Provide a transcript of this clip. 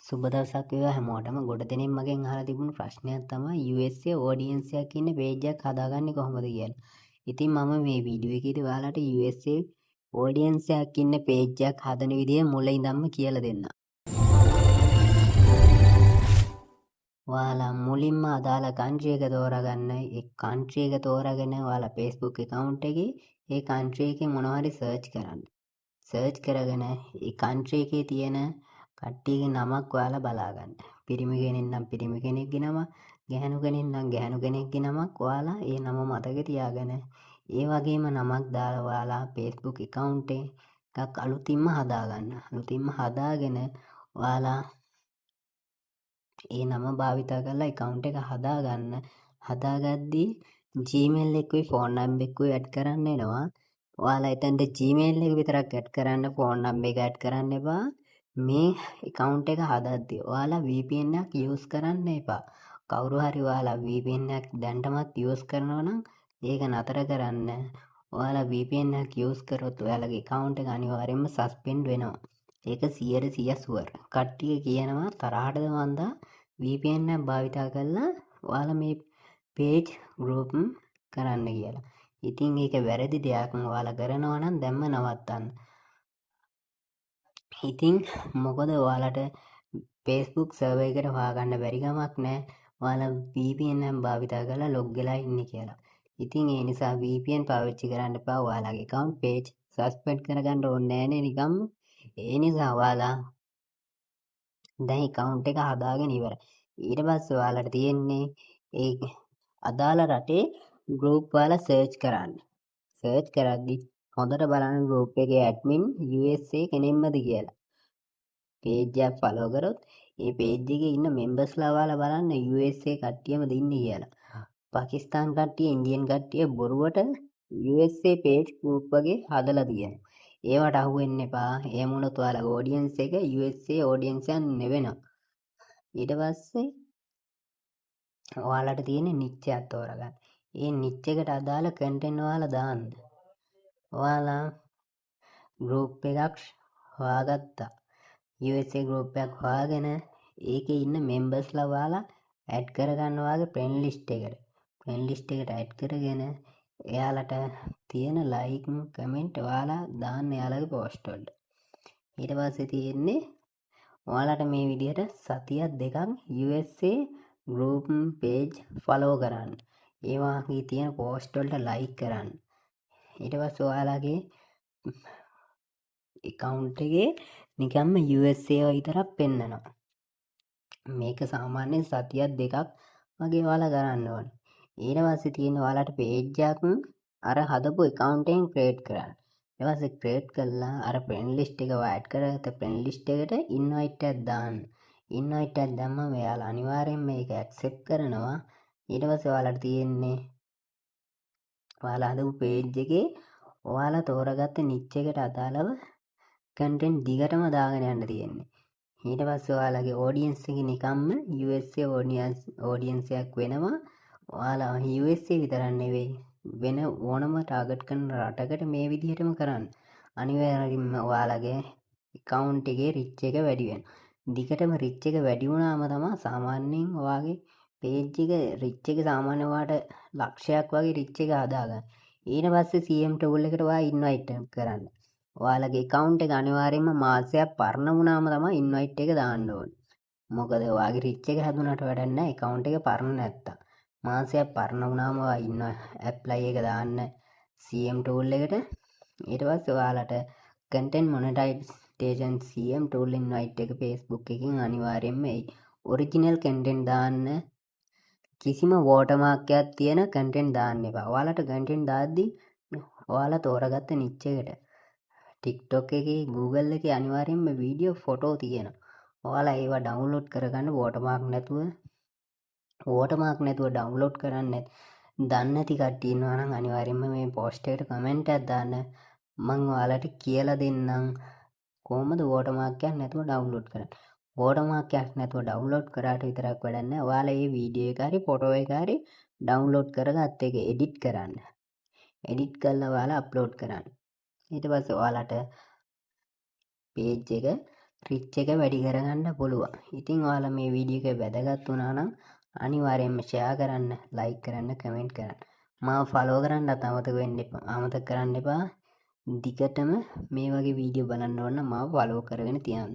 සුබ දවසක් වේවා හැමෝටම. ගොඩ දෙනෙක් මගෙන් අහලා තිබුණු ප්‍රශ්නයක් තමයි USA audience එකක් ඉන්න page එකක් හදාගන්නේ කොහොමද කියලා. ඉතින් මම මේ වීඩියෝ එකේදී ඔයාලට USA audience එකක් ඉන්න page එකක් හදන විදිය මුල ඉඳන්ම කියලා දෙන්නම්. ඔයාලා මුලින්ම අදාළ country එක තෝරාගන්න. ඒ country එක තෝරාගෙන ඔයාලා Facebook account එකේ ඒ country එකේ මොනවා හරි search කරන්න. සර්ච් කරගෙන ඒ country එකේ තියෙන කට්ටියගේ නමක් ඔයාලා බලාගන්න. පිරිමි කෙනෙක් නම් පිරිමි කෙනෙක්ගේ නම, ගැහැණු කෙනෙක් නම් ගැහැණු කෙනෙක්ගේ නමක් ඔයාලා ඒ නම මතක තියාගෙන ඒ වගේම නමක් දාලා ඔයාලා Facebook account එකක් අලුතින්ම හදාගන්න. අලුතින්ම හදාගෙන ඔයාලා ඒ නම භාවිතා කරලා account එක හදාගන්න. හදාගද්දී Gmail එකකුයි phone number එකකුයි add කරන්න එනවා. ඔයාලා එතනට Gmail එක විතරක් add කරන්න, phone number එක add කරන්න එපා. මේ account එක හදද්දී ඔයාලා VPN එකක් use කරන්න එපා. කවුරු හරි ඔයාලා VPN එකක් දැනටමත් use කරනවා නම් ඒක නතර කරන්න. ඔයාලා VPN එකක් use කරොත් ඔයාලගේ account එක අනිවාර්යයෙන්ම suspend වෙනවා. ඒක 100% sure. කට්ටිය කියනවා තරහටද මන්දා VPN එක භාවිතා කරලා ඔයාලා මේ page group කරන්න කියලා. ඉතින් ඒක වැරදි දෙයක්. ඔයාලා කරනවා නම් දැම්ම නවත්තන්න. ඉතින් මොකද ඔයාලට Facebook server එකට හොයාගන්න බැරි කමක් නැහැ. ඔයාලා VPN එක භාවිතා කරලා log වෙලා ඉන්නේ කියලා. ඉතින් ඒ නිසා VPN පාවිච්චි කරන්න එපා. ඔයාලගේ account page suspend කරගන්න ඕනේ නැහැ නිකම්ම. ඒ නිසා ඔයාලා දැන් account එක හදාගෙන ඉවරයි. ඊට පස්සේ ඔයාලට තියෙන්නේ ඒ අදාළ රටේ group වල search කරන්න. search කරද්දි හොඳට බලන්න group එකේ admin USA කෙනෙක්මද කියලා. page එක follow කරොත් ඒ page එකේ ඉන්න members-ලා ඔයාලා බලන්න USA කට්ටියමද ඉන්නේ කියලා. පාකිස්තාන් කට්ටිය, ඉන්දියන් කට්ටිය බොරුවට USA page group වගේ හදලා තියෙනවා. ඒවට අහු වෙන්න එපා. එහෙම වුණොත් ඔයාලගේ audience එක USA audience එකක් නෙවෙනවා. ඊට පස්සේ ඔයාලට තියෙන්නේ niche එකක් තෝරගන්න. ඒ niche එකට අදාළ content ඔයාලා දාන්න. ඔයාලා group එකක් හොයාගත්තා. USA group එකක් හොයාගෙන ඒකේ ඉන්න members-ලා ඔයාලා add කරගන්න ඔයාගේ friend list එකට. friend list එකට add කරගෙන එයාලට තියෙන like comment ඔයාලා දාන්න එයාලගේ post වලට. ඊට පස්සේ තියෙන්නේ ඔයාලට මේ විදිහට සතියක් දෙකක් USA group page follow කරන්න. ඒ වාගේ තියෙන post වලට like කරන්න. ඊට පස්සේ ඔයාලගේ account එකේ නිකම්ම USA විතරක් පෙන්නනවා. මේක සාමාන්‍යයෙන් සතියක් දෙකක් වගේ ඔයාලා කරන්න ඕනේ. ඊට පස්සේ තියෙන ඔයාලට page එකක් අර හදපු account එකෙන් create කරන්න. ඊට පස්සේ create කරලා අර friend list එක add කරගත්ත friend list එකට invite එකක් දාන්න. invite එකක් දැම්මම එයාලා අනිවාර්යෙන් මේක accept කරනවා. ඊට පස්සේ ඔයාලට තියෙන්නේ ඔයාලා හදපු page එකේ ඔයාලා තෝරගත්ත niche එකට අදාළව content දිගටම දාගෙන යන්න තියෙන්නේ. ඊට පස්සේ ඔයාලගේ audience එක නිකම්ම USA audience එකක් වෙනවා. ඔයාලා USA විතරක් නෙවෙයි වෙන ඕනම ටාගට් කරන රටකට මේ විදිහටම කරන්න. අනිවාර්යයෙන්ම ඔයාලගේ account එකේ reach එක වැඩි වෙනවා. දිගටම reach එක වැඩි වුණාම තමයි සාමාන්‍යයෙන් ඔයාගේ page එක reach එක සාමාන්‍යයෙන් ඔයාලට ලක්ෂයක් වගේ reach එක හදාගන්න. ඊට පස්සේ CM tool එකට ඔයා invite කරන්න. ඔයාලගේ account එක අනිවාර්යයෙන්ම මාසයක් පරණ වුණාම තමයි invite එක දාන්න ඕනේ. මොකද ඔයාගේ reach එක හැදුනට වැඩක් නැහැ account එක පරණ නැත්තම්. මාසයක් පරණ වුණාම ඔයා apply එක දාන්න CM tool එකට. ඊට පස්සේ ඔයාලට content monetization CM tool invite එක Facebook එකකින් අනිවාර්යයෙන්ම එයි. original content දාන්න. කිසිම watermark එකක් තියෙන content දාන්න එපා. ඔයාලට content දාද්දි ඔයාලා තෝරගත්ත niche එකට TikTok එකේ Google එකේ අනිවාර්යයෙන්ම වීඩියෝ ෆොටෝ තියෙනවා. ඔයාලා ඒවා ඩවුන්ලෝඩ් කරගන්න watermark නැතුව ඩවුන්ලෝඩ් කරන්න දන්නේ නැති කට්ටිය ඉන්නවා නම් අනිවාර්යයෙන්ම මේ post එකට comment එකක් දාන්න. මම ඔයාලට කියලා දෙන්නම් කොහොමද watermark එකක් නැතුව ඩවුන්ලෝඩ් කරන්නේ. watermark එකක් නැතුව ඩවුන්ලෝඩ් කරාට විතරක් වැඩක් නැහැ. ඔයාලා මේ වීඩියෝ එක හරි ෆොටෝ එක හරි ඩවුන්ලෝඩ් කරගත්ත එක edit කරන්න. edit කරලා ඔයාලා අප්ලෝඩ් කරන්න. ඊට පස්සේ ඔයාලට page එක රිච් එක වැඩි කරගන්න පුළුවන්. ඉතින් ඔයාලා මේ වීඩියෝ එක වැදගත් වුණා නම් අනිවාර්යයෙන්ම ෂෙයා කරන්න, ලයික් කරන්න, කමෙන්ට් කරන්න. මාව ෆලෝ කරන්නත් අමතක කරන්න එපා. දිගටම මේ වගේ වීඩියෝ බලන්න ඕන නම් මාව ෆලෝ කරගෙන තියන්න.